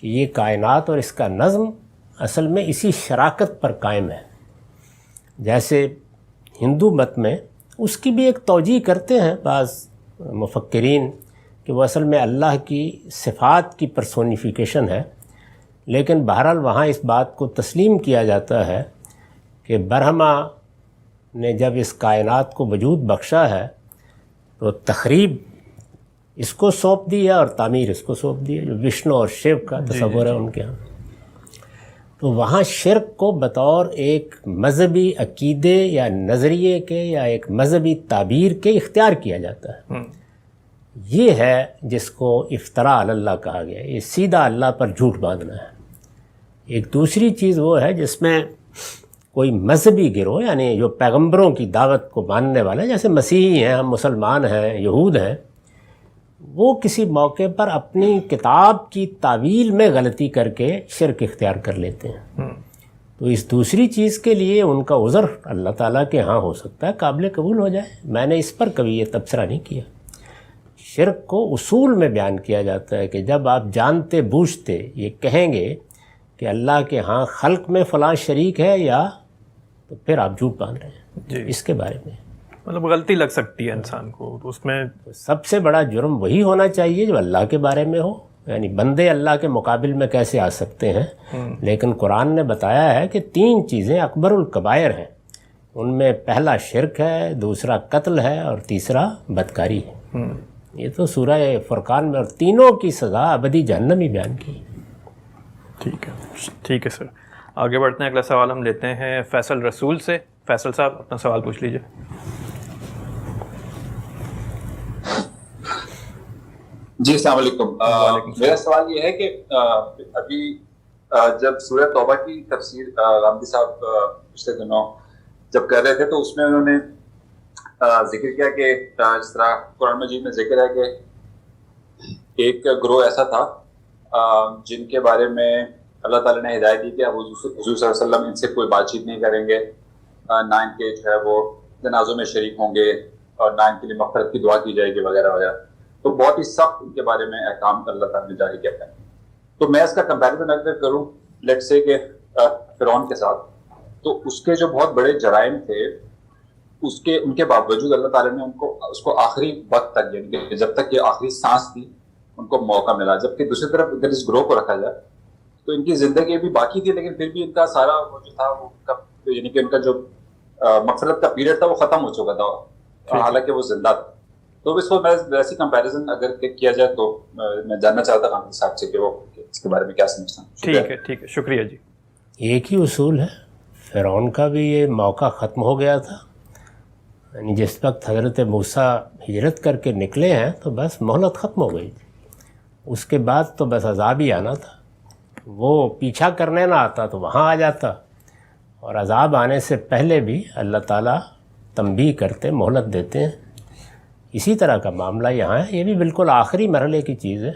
کہ یہ کائنات اور اس کا نظم اصل میں اسی شراکت پر قائم ہے. جیسے ہندو مت میں اس کی بھی ایک توجیہ کرتے ہیں بعض مفکرین کہ وہ اصل میں اللہ کی صفات کی پرسونیفیکیشن ہے، لیکن بہرحال وہاں اس بات کو تسلیم کیا جاتا ہے کہ برہما نے جب اس کائنات کو وجود بخشا ہے تو تخریب اس کو سونپ دی ہے اور تعمیر اس کو سونپ دی ہے، جو وشنو اور شیو کا تصور ہے ان کے ہاں. تو وہاں شرک کو بطور ایک مذہبی عقیدے یا نظریے کے یا ایک مذہبی تعبیر کے اختیار کیا جاتا ہے. یہ ہے جس کو افتراء علی اللہ کہا گیا. یہ سیدھا اللہ پر جھوٹ باندھنا ہے. ایک دوسری چیز وہ ہے جس میں کوئی مذہبی گروہ، یعنی جو پیغمبروں کی دعوت کو ماننے والے، جیسے مسیحی ہیں، ہم مسلمان ہیں، یہود ہیں، وہ کسی موقع پر اپنی کتاب کی تعویل میں غلطی کر کے شرک اختیار کر لیتے ہیں. تو اس دوسری چیز کے لیے ان کا عذر اللہ تعالیٰ کے ہاں ہو سکتا ہے، قابل قبول ہو جائے. میں نے اس پر کبھی یہ تبصرہ نہیں کیا. شرک کو اصول میں بیان کیا جاتا ہے کہ جب آپ جانتے بوجھتے یہ کہیں گے کہ اللہ کے ہاں خلق میں فلاں شریک ہے یا، تو پھر آپ جھوٹ باندھ رہے ہیں. جی، اس کے بارے میں مطلب غلطی لگ سکتی ہے انسان کو، تو اس میں سب سے بڑا جرم وہی ہونا چاہیے جو اللہ کے بارے میں ہو. یعنی بندے اللہ کے مقابل میں کیسے آ سکتے ہیں؟ لیکن قرآن نے بتایا ہے کہ 3 چیزیں اکبر الکبائر ہیں. ان میں پہلا شرک ہے، دوسرا قتل ہے، اور تیسرا بدکاری ہے. یہ تو سورہ فرقان میں، اور تینوں کی سزا ابدی جہنم ہی بیان کی. ٹھیک ہے سر. آگے بڑھتے ہیں. اگلا سوال ہم لیتے ہیں فیصل رسول سے. فیصل صاحب اپنا سوال پوچھ لیجیے. جی السلام علیکم. میرا سوال یہ ہے کہ ابھی جب سورہ توبہ کی تفسیر غامدی صاحب پچھلے دنوں جب کر رہے تھے تو اس میں انہوں نے ذکر کیا کہ جس طرح قرآن مجید میں ذکر ہے کہ ایک گروہ ایسا تھا جن کے بارے میں اللہ تعالیٰ نے ہدایت دی کہ حضور صلی اللہ علیہ وسلم ان سے کوئی بات چیت نہیں کریں گے، نہ ان کے جو ہے وہ جنازوں میں شریک ہوں گے، اور نہ ان کے لیے مغفرت کی دعا کی جائے گی وغیرہ وغیرہ. تو بہت ہی سخت ان کے بارے میں احکام اللہ تعالیٰ نے جاری کیا ہے. تو میں اس کا کمپیریزن اگر کروں لیٹ سے کہ فرعون کے ساتھ، تو اس کے جو بہت بڑے جرائم تھے ان کے باوجود اللہ تعالیٰ نے اس کو آخری وقت تک، یعنی کہ جب تک یہ آخری سانس تھی ان کو موقع ملا. جبکہ دوسری طرف اگر اس گروہ کو رکھا جائے تو ان کی زندگی بھی باقی تھی، لیکن پھر بھی ان کا سارا وہ جو تھا وہ یعنی کہ ان کا جو مغفرت کا پیریڈ تھا وہ ختم ہو چکا تھا، حالانکہ وہ زندہ تھا. تو اس کو میں ویسی کمپیریزن اگر کیا جائے تو میں جاننا چاہتا ہوں صاحب سے کہ وہ اس کے بارے میں کیا سمجھتا ہوں. ٹھیک ہے شکریہ جی. ایک ہی اصول ہے. فرعون کا بھی یہ موقع ختم ہو گیا تھا. یعنی جس وقت حضرت موسیٰ ہجرت کر کے نکلے ہیں تو بس مہلت ختم ہو گئی تھی. اس کے بعد تو بس عذاب ہی آنا تھا. وہ پیچھا کرنے نہ آتا تو وہاں آ جاتا، اور عذاب آنے سے پہلے بھی اللہ تعالیٰ تنبیہ کرتے، مہلت دیتے ہیں. اسی طرح کا معاملہ یہاں ہے. یہ بھی بالکل آخری مرحلے کی چیز ہے،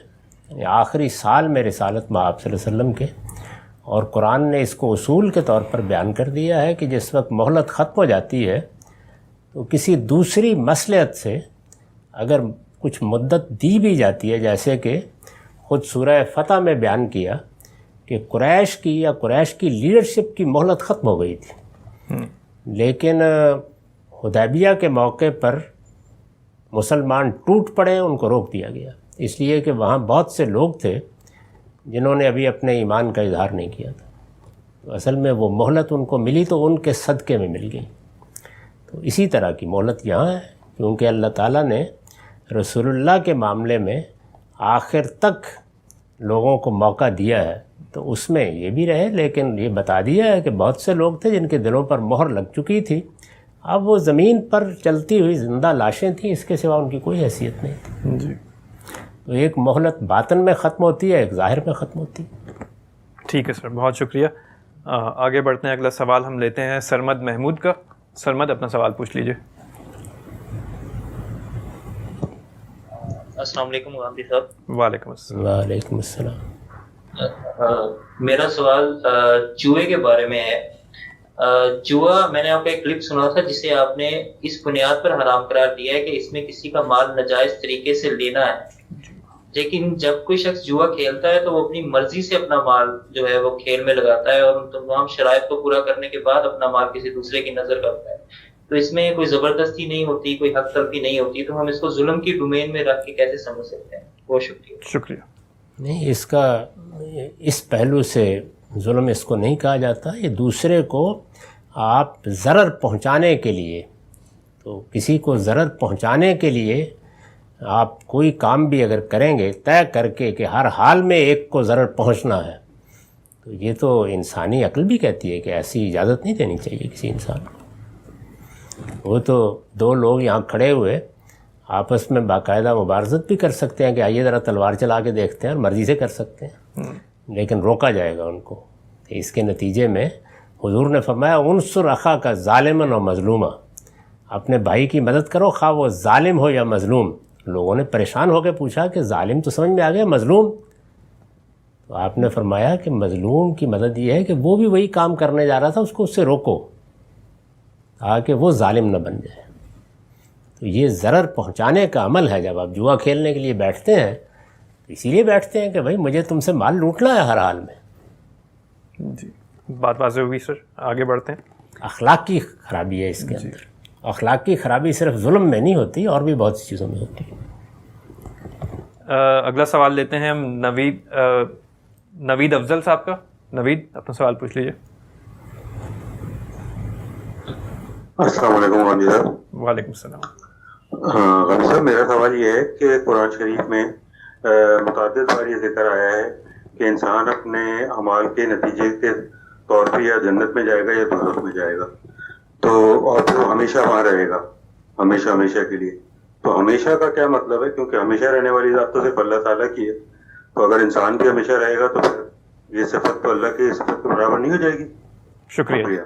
یعنی آخری سال میں رسالت میں آپ صلی اللہ علیہ وسلم کے، اور قرآن نے اس کو اصول کے طور پر بیان کر دیا ہے کہ جس وقت مہلت ختم ہو جاتی ہے تو کسی دوسری مصلحت سے اگر کچھ مدت دی بھی جاتی ہے، جیسے کہ خود سورہ فتح میں بیان کیا کہ قریش کی لیڈرشپ کی مہلت ختم ہو گئی تھی، لیکن حدیبیہ کے موقع پر مسلمان ٹوٹ پڑے، ان کو روک دیا گیا، اس لیے کہ وہاں بہت سے لوگ تھے جنہوں نے ابھی اپنے ایمان کا اظہار نہیں کیا تھا. تو اصل میں وہ مہلت ان کو ملی تو ان کے صدقے میں مل گئی. تو اسی طرح کی مہلت یہاں ہے، کیونکہ اللہ تعالیٰ نے رسول اللہ کے معاملے میں آخر تک لوگوں کو موقع دیا ہے، تو اس میں یہ بھی رہے. لیکن یہ بتا دیا ہے کہ بہت سے لوگ تھے جن کے دلوں پر مہر لگ چکی تھی، اب وہ زمین پر چلتی ہوئی زندہ لاشیں تھیں، اس کے سوا ان کی کوئی حیثیت نہیں تھی. جی تو ایک مہلت باطن میں ختم ہوتی ہے، ایک ظاہر میں ختم ہوتی ہے. ٹھیک ہے سر، بہت شکریہ. آگے بڑھتے ہیں. اگلا سوال ہم لیتے ہیں سرمد محمود کا. سرمد اپنا سوال پوچھ لیجیے. السلام علیکم غامدی صاحب. وعلیکم السلام. وعلیکم السلام. میرا سوال جوئے کے بارے میں ہے. جوا، میں نے آپ کا ایک کلپ سنا تھا جسے آپ نے اس بنیاد پر حرام قرار دیا ہے کہ اس میں کسی کا مال ناجائز طریقے سے لینا ہے، لیکن جب کوئی شخص جوا کھیلتا ہے تو وہ اپنی مرضی سے اپنا مال جو ہے وہ کھیل میں لگاتا ہے اور ان تمام شرائط کو پورا کرنے کے بعد اپنا مال کسی دوسرے کی نظر کرتا ہے. تو اس میں کوئی زبردستی نہیں ہوتی، کوئی حق تلفی نہیں ہوتی، تو ہم اس کو ظلم کی ڈومین میں رکھ کے کیسے سمجھ سکتے ہیں؟ بہت شکریہ. نہیں، اس کا اس پہلو سے ظلم اس کو نہیں کہا جاتا. یہ دوسرے کو آپ ضرر پہنچانے کے لیے، تو کسی کو ضرر پہنچانے کے لیے آپ کوئی کام بھی اگر کریں گے طے کر کے کہ ہر حال میں ایک کو ضرر پہنچنا ہے، تو یہ تو انسانی عقل بھی کہتی ہے کہ ایسی اجازت نہیں دینی چاہیے کسی انسان کو. وہ تو دو لوگ یہاں کھڑے ہوئے آپس میں باقاعدہ مبارزت بھی کر سکتے ہیں کہ آئیے ذرا تلوار چلا کے دیکھتے ہیں، اور مرضی سے کر سکتے ہیں، لیکن روکا جائے گا ان کو. اس کے نتیجے میں حضور نے فرمایا انصر اخا کا ظالمن و مظلومہ، اپنے بھائی کی مدد کرو خواہ وہ ظالم ہو یا مظلوم. لوگوں نے پریشان ہو کے پوچھا کہ ظالم تو سمجھ میں آ گیا، مظلوم؟ تو آپ نے فرمایا کہ مظلوم کی مدد یہ ہے کہ وہ بھی وہی کام کرنے جا رہا تھا اس کو اس سے روکو تاکہ وہ ظالم نہ بن جائے. تو یہ ضرر پہنچانے کا عمل ہے. جب آپ جوا کھیلنے کے لیے بیٹھتے ہیں تو اسی لیے بیٹھتے ہیں کہ بھائی مجھے تم سے مال لوٹنا ہے ہر حال میں. جی بات واضح ہوگی سر. آگے بڑھتے ہیں. اخلاق کی خرابی ہے اس کے اندر. اخلاق کی خرابی صرف ظلم میں نہیں ہوتی اور بھی بہت سی چیزوں میں ہوتی ہے. اگلا سوال لیتے ہیں ہم نوید افضل صاحب کا. نوید اپنا سوال پوچھ لیجیے. السلام علیکم غازی صاحب. وعلیکم السلام. غازی صاحب میرا سوال یہ ہے کہ قرآن شریف میں متعدد بار یہ ذکر آیا ہے کہ انسان اپنے اعمال کے نتیجے کے طور پہ یا جنت میں جائے گا یا دوزخ میں جائے گا تو اور پھر وہ ہمیشہ وہاں رہے گا ہمیشہ کے لیے. تو ہمیشہ کا کیا مطلب ہے؟ کیونکہ ہمیشہ رہنے والی ذات تو صرف اللہ تعالیٰ کی ہے. تو اگر انسان بھی ہمیشہ رہے گا تو پھر یہ صفت تو اللہ کی صفت کے برابر نہیں ہو جائے گی. شکریہ.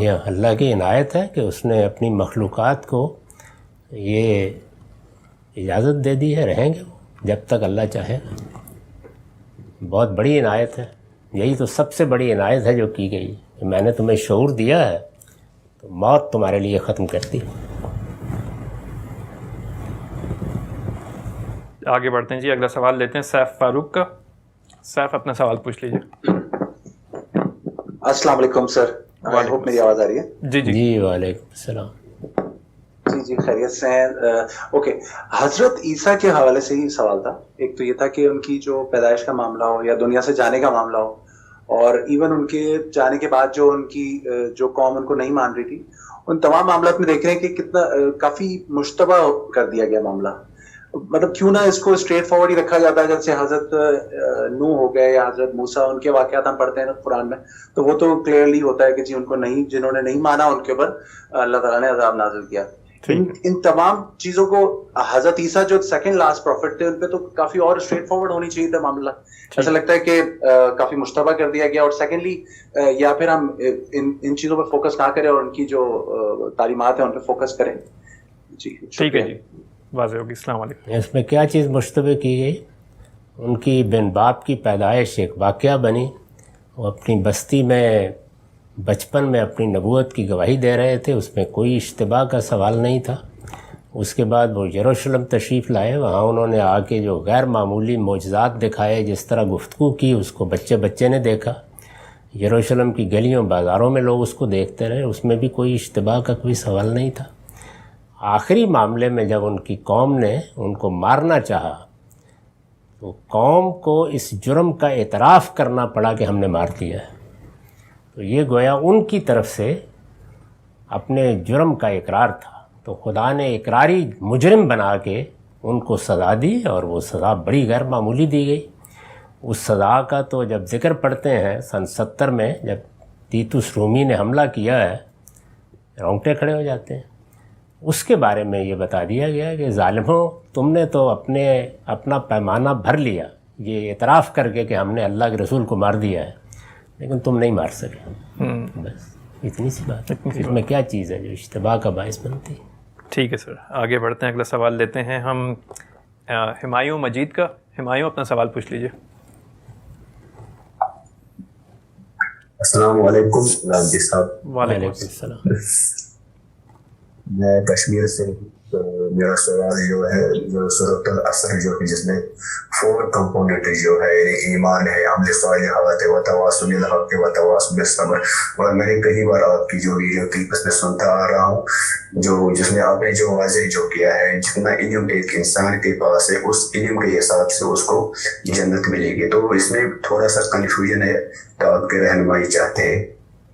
یہ اللہ کی عنایت ہے کہ اس نے اپنی مخلوقات کو یہ اجازت دے دی ہے رہیں گے وہ جب تک اللہ چاہے. بہت بڑی عنایت ہے. یہی تو سب سے بڑی عنایت ہے جو کی گئی کہ میں نے تمہیں شعور دیا ہے تو موت تمہارے لیے ختم کرتی. آگے بڑھتے ہیں جی. اگلا سوال لیتے ہیں سیف فاروق کا. سیف اپنا سوال پوچھ لیجیے. السلام علیکم سر. ہوپ میری آواز آ رہی ہے؟ جی جی جی وعلیکم السلام. جی خیریت سے ہیں. اوکے, حضرت عیسیٰ کے حوالے سے ہی سوال تھا. ایک تو یہ تھا کہ ان کی جو پیدائش کا معاملہ ہو یا دنیا سے جانے کا معاملہ ہو اور ایون ان کے جانے کے بعد جو ان کی جو قوم ان کو نہیں مان رہی تھی, ان تمام معاملات میں دیکھ رہے ہیں کہ کتنا کافی مشتبہ کر دیا گیا معاملہ. مطلب کیوں نہ اس کو اسٹریٹ فارورڈ ہی رکھا جاتا ہے. جیسے حضرت نوح ہو گئے یا حضرت موسیٰ, ان کے واقعات ہم پڑھتے ہیں قرآن میں تو وہ تو کلیئرلی ہوتا ہے کہ جی ان کو نہیں, جنہوں نے نہیں مانا ان کے اوپر اللہ تعالیٰ نے عذاب نازل کیا. ان تمام چیزوں کو حضرت عیسیٰ جو سیکنڈ لاسٹ پروفٹ تھے ان پہ تو کافی اور اسٹریٹ فارورڈ ہونی چاہیے تھا معاملہ. ایسا لگتا ہے کہ کافی مشتبہ کر دیا گیا. اور سیکنڈلی یا پھر ہم ان چیزوں پہ فوکس نہ کریں اور ان کی جو تعلیمات ہیں ان پہ فوکس کریں. جی ٹھیک ہے جی, واضح ہوگی. السلام علیکم. اس میں کیا چیز مشتبہ کی گئی؟ ان کی بن باپ کی پیدائش ایک واقعہ بنی. وہ اپنی بستی میں بچپن میں اپنی نبوت کی گواہی دے رہے تھے, اس میں کوئی اشتباہ کا سوال نہیں تھا. اس کے بعد وہ یروشلم تشریف لائے. وہاں انہوں نے آ کے جو غیر معمولی معجزات دکھائے, جس طرح گفتگو کی اس کو بچے نے دیکھا. یروشلم کی گلیوں بازاروں میں لوگ اس کو دیکھتے رہے, اس میں بھی کوئی اشتباہ کا کوئی سوال نہیں تھا. آخری معاملے میں جب ان کی قوم نے ان کو مارنا چاہا تو قوم کو اس جرم کا اعتراف کرنا پڑا کہ ہم نے مار دیا ہے. تو یہ گویا ان کی طرف سے اپنے جرم کا اقرار تھا. تو خدا نے اقراری مجرم بنا کے ان کو سزا دی اور وہ سزا بڑی غیر معمولی دی گئی. اس سزا کا تو جب ذکر پڑھتے ہیں سن 70 میں جب تیتوس رومی نے حملہ کیا ہے, رونگٹے کھڑے ہو جاتے ہیں. اس کے بارے میں یہ بتا دیا گیا کہ ظالموں, تم نے تو اپنا پیمانہ بھر لیا یہ اعتراف کر کے کہ ہم نے اللہ کے رسول کو مار دیا ہے, لیکن تم نہیں مار سکے. بس اتنی سی بات. اس میں کیا چیز ہے جو اشتباہ کا باعث بنتی ہے؟ ٹھیک ہے سر, آگے بڑھتے ہیں. اگلا سوال لیتے ہیں ہم ہمایوں مجید کا. ہمایوں اپنا سوال پوچھ لیجیے. السلام علیکم غازی صاحب. وعلیکم السلام. میں کشمیر سے ہوں. تو میرا سوال جو ہے جو سورۃ العصر جو ہے جس میں 4 کمپوننٹ جو ہے ایمان ہے, عمل صالح و تواصی بالحق و تواصی بالصبر. اور میں نے کئی بار آپ کی جو ویڈیو کلپس میں سنتا آ رہا ہوں جس میں آپ نے جو واضح جو کیا ہے جتنا علم ایک انسان کے پاس ہے اس علم کے حساب سے اس کو جنت ملے گی. تو اس میں تھوڑا سا کنفیوژن ہے تو آپ کی رہنمائی چاہتے ہیں.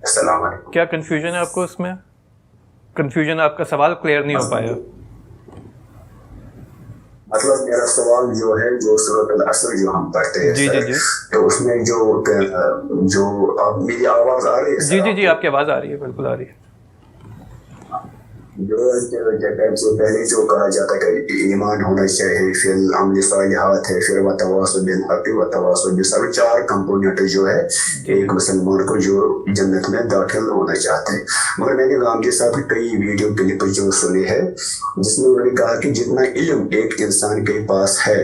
السلام علیکم. کیا کنفیوژن ہے آپ کو اس میں؟ کنفیوژن, آپ کا سوال کلیئر نہیں ہو پایا. مطلب میرا سوال جو ہے جو سورۃ العصر جو ہم پڑھتے ہیں جی جی جی تو اس میں جو آپ میری آواز آ رہی ہے؟ جی جی جی آپ کی آواز آ رہی ہے, بالکل آ رہی ہے. جو پہلے جو کہا جاتا ہے کہ ایمان ہونا چاہیے, پھر عمل صالحات ہے, پھر وتواصی بالحق وتواصی بالصبر. 4 کمپوننٹ جو ہے ایک مسلمان کو جو جنت میں داخل ہونا چاہتے ہیں. مگر میں نے غامدی صاحب کی کئی ویڈیو کلپ جو سنے ہیں جس میں انہوں نے کہا کہ جتنا علم ایک انسان کے پاس ہے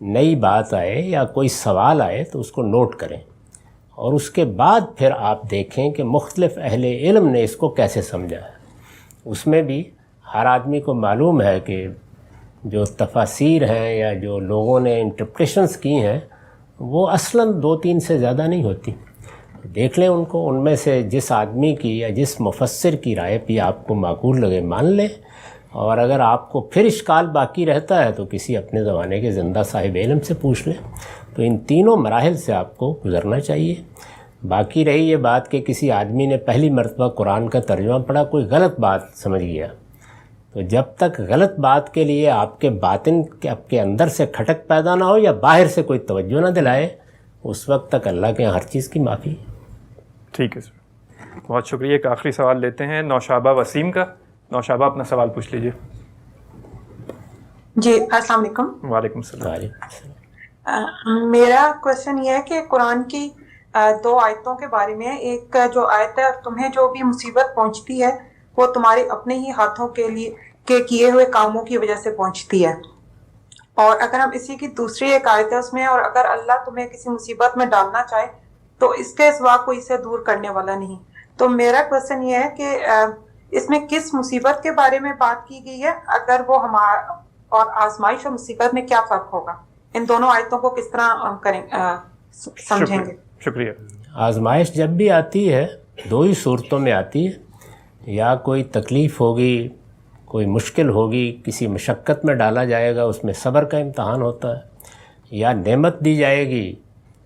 نئی بات آئے یا کوئی سوال آئے تو اس کو نوٹ کریں، اور اس کے بعد پھر آپ دیکھیں کہ مختلف اہل علم نے اس کو کیسے سمجھا ہے۔ اس میں بھی ہر آدمی کو معلوم ہے کہ جو تفاسیر ہیں یا جو لوگوں نے انٹرپریشنز کی ہیں وہ اصلاً 2-3 سے زیادہ نہیں ہوتی۔ دیکھ لیں ان کو، ان میں سے جس آدمی کی یا جس مفسر کی رائے بھی آپ کو معقول لگے مان لیں، اور اگر آپ کو پھر اشکال باقی رہتا ہے تو کسی اپنے زمانے کے زندہ صاحب علم سے پوچھ لیں۔ تو ان تینوں مراحل سے آپ کو گزرنا چاہیے۔ باقی رہی یہ بات کہ کسی آدمی نے پہلی مرتبہ قرآن کا ترجمہ پڑھا، کوئی غلط بات سمجھ گیا، تو جب تک غلط بات کے لیے آپ کے باطن آپ کے اندر سے کھٹک پیدا نہ ہو یا باہر سے کوئی توجہ نہ دلائے، اس وقت تک اللہ کے یہاں ہر چیز کی معافی ہے۔ ٹھیک ہے سر، بہت شکریہ۔ ایک آخری سوال لیتے ہیں نوشابہ وسیم کا۔ نوشابہ اپنا سوال پوچھ لیجیے۔ جی السلام علیکم۔ وعلیکم السلام۔ میرا کوشچن یہ ہے کہ قرآن کی 2 آیتوں کے بارے میں، ایک جو آیت ہے تمہیں جو بھی مصیبت پہنچتی ہے وہ تمہارے اپنے ہی ہاتھوں کے کیے ہوئے کاموں کی وجہ سے پہنچتی ہے، اور اگر ہم اسی کی دوسری ایک آیت ہے اس میں، اور اگر اللہ تمہیں کسی مصیبت میں ڈالنا چاہے تو اس کے سوا کوئی اسے دور کرنے والا نہیں۔ تو میرا کوشچن یہ ہے کہ اس میں کس مصیبت کے بارے میں بات کی گئی ہے، اگر وہ ہمارا، اور آزمائش اور مصیبت میں کیا فرق ہوگا، ان دونوں آیتوں کو کس طرح کریں سمجھیں گے؟ شکریہ۔ آزمائش جب بھی آتی ہے 2 ہی صورتوں میں آتی ہے، یا کوئی تکلیف ہوگی، کوئی مشکل ہوگی، کسی مشقت میں ڈالا جائے گا، اس میں صبر کا امتحان ہوتا ہے، یا نعمت دی جائے گی،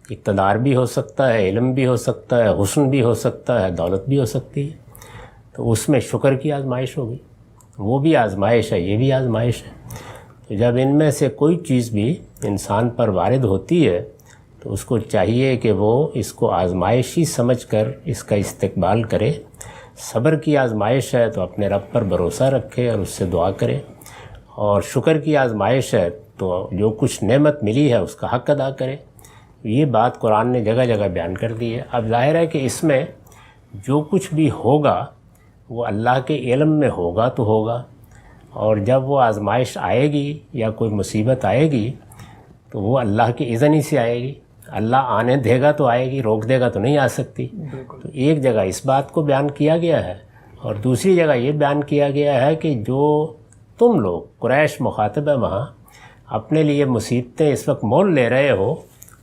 اقتدار بھی ہو سکتا ہے، علم بھی ہو سکتا ہے، حسن بھی ہو سکتا ہے، دولت بھی ہو سکتی ہے، تو اس میں شکر کی آزمائش ہوگی۔ وہ بھی آزمائش ہے، یہ بھی آزمائش ہے۔ تو جب ان میں سے کوئی چیز بھی انسان پر وارد ہوتی ہے تو اس کو چاہیے کہ وہ اس کو آزمائش ہی سمجھ کر اس کا استقبال کرے۔ صبر کی آزمائش ہے تو اپنے رب پر بھروسہ رکھے اور اس سے دعا کرے، اور شکر کی آزمائش ہے تو جو کچھ نعمت ملی ہے اس کا حق ادا کرے۔ یہ بات قرآن نے جگہ جگہ بیان کر دی ہے۔ اب ظاہر ہے کہ اس میں جو کچھ بھی ہوگا وہ اللہ کے علم میں ہوگا تو ہوگا، اور جب وہ آزمائش آئے گی یا کوئی مصیبت آئے گی تو وہ اللہ کی اذن ہی سے آئے گی۔ اللہ آنے دے گا تو آئے گی، روک دے گا تو نہیں آ سکتی۔ تو ایک جگہ اس بات کو بیان کیا گیا ہے، اور دوسری جگہ یہ بیان کیا گیا ہے کہ جو تم لوگ قریش مخاطب ہے وہاں اپنے لیے مصیبتیں اس وقت مول لے رہے ہو،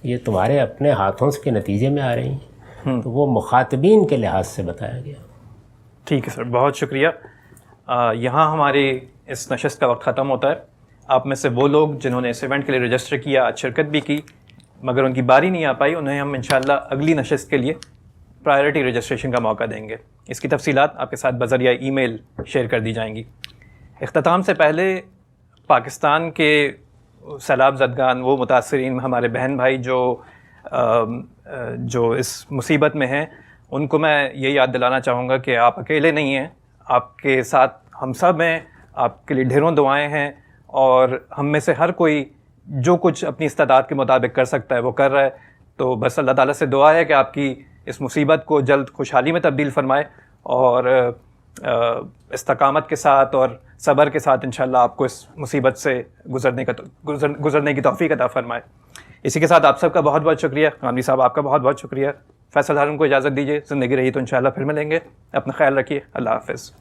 یہ تمہارے اپنے ہاتھوں کے نتیجے میں آ رہی ہیں، تو وہ مخاطبین کے لحاظ سے بتایا گیا۔ ٹھیک ہے سر، بہت شکریہ۔ یہاں ہماری اس نشست کا وقت ختم ہوتا ہے۔ آپ میں سے وہ لوگ جنہوں نے اس ایونٹ کے لیے رجسٹر کیا، آج شرکت بھی کی مگر ان کی باری نہیں آ پائی، انہیں ہم انشاءاللہ اگلی نشست کے لیے پرائیورٹی رجسٹریشن کا موقع دیں گے۔ اس کی تفصیلات آپ کے ساتھ بذریعہ ای میل شیئر کر دی جائیں گی۔ اختتام سے پہلے پاکستان کے سیلاب زدگان، وہ متاثرین ہمارے بہن بھائی جو اس مصیبت میں ہیں، ان کو میں یہ یاد دلانا چاہوں گا کہ آپ اکیلے نہیں ہیں، آپ کے ساتھ ہم سب ہیں، آپ کے لیے ڈھیروں دعائیں ہیں، اور ہم میں سے ہر کوئی جو کچھ اپنی استطاعت کے مطابق کر سکتا ہے وہ کر رہا ہے۔ تو بس اللہ تعالیٰ سے دعا ہے کہ آپ کی اس مصیبت کو جلد خوشحالی میں تبدیل فرمائے، اور استقامت کے ساتھ اور صبر کے ساتھ انشاءاللہ آپ کو اس مصیبت سے گزرنے کی توفیق عطا فرمائے۔ اسی کے ساتھ آپ سب کا بہت بہت شکریہ۔ غامدی صاحب آپ کا بہت بہت شکریہ۔ فیصل ہارون کو اجازت دیجیے، زندگی رہی تو انشاءاللہ پھر ملیں گے۔ اپنا خیال رکھیے، اللہ حافظ۔